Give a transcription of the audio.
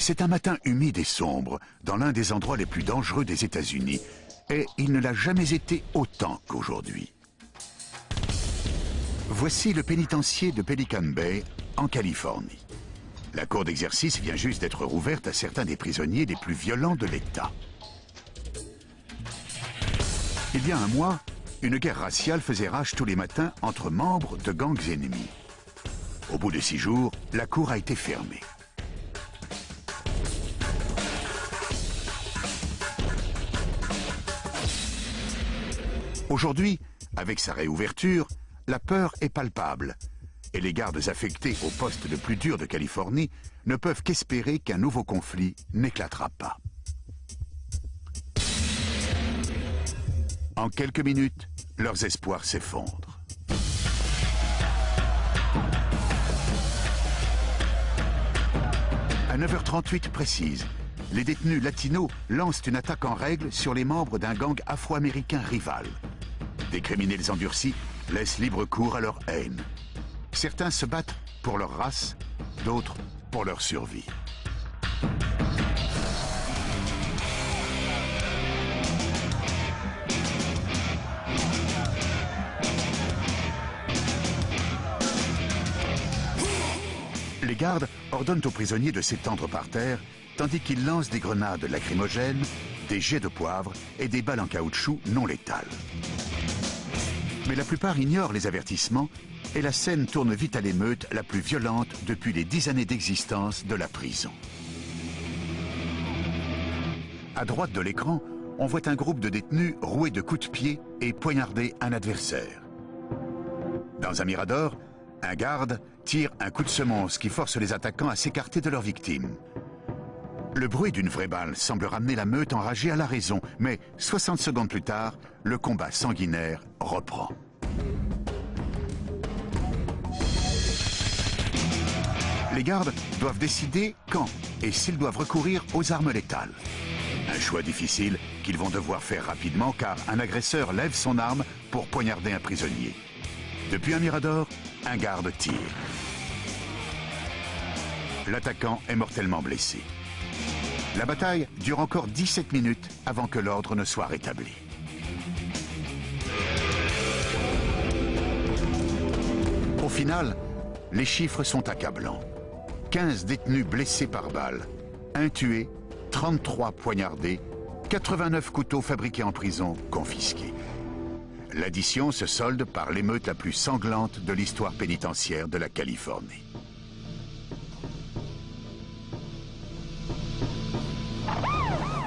C'est un matin humide et sombre, dans l'un des endroits les plus dangereux des États-Unis, et il ne l'a jamais été autant qu'aujourd'hui. Voici le pénitencier de Pelican Bay, en Californie. La cour d'exercice vient juste d'être rouverte à certains des prisonniers les plus violents de l'État. Il y a un mois, une guerre raciale faisait rage tous les matins entre membres de gangs ennemis. Au bout de 6 jours, la cour a été fermée. Aujourd'hui, avec sa réouverture, la peur est palpable et les gardes affectés au poste le plus dur de Californie ne peuvent qu'espérer qu'un nouveau conflit n'éclatera pas. En quelques minutes, leurs espoirs s'effondrent. À 9h38 précise, les détenus latinos lancent une attaque en règle sur les membres d'un gang afro-américain rival. Des criminels endurcis laissent libre cours à leur haine. Certains se battent pour leur race, d'autres pour leur survie. Les gardes ordonnent aux prisonniers de s'étendre par terre, tandis qu'ils lancent des grenades lacrymogènes, des jets de poivre et des balles en caoutchouc non létales. Mais la plupart ignorent les avertissements et la scène tourne vite à l'émeute la plus violente depuis les 10 années d'existence de la prison. À droite de l'écran, on voit un groupe de détenus rouer de coups de pied et poignarder un adversaire. Dans un mirador, un garde tire un coup de semonce qui force les attaquants à s'écarter de leur victime. Le bruit d'une vraie balle semble ramener la meute enragée à la raison, mais 60 secondes plus tard, le combat sanguinaire reprend. Les gardes doivent décider quand et s'ils doivent recourir aux armes létales. Un choix difficile qu'ils vont devoir faire rapidement car un agresseur lève son arme pour poignarder un prisonnier. Depuis un mirador, un garde tire. L'attaquant est mortellement blessé. La bataille dure encore 17 minutes avant que l'ordre ne soit rétabli. Au final, les chiffres sont accablants. 15 détenus blessés par balle, 1 tué, 33 poignardés, 89 couteaux fabriqués en prison confisqués. L'addition se solde par l'émeute la plus sanglante de l'histoire pénitentiaire de la Californie.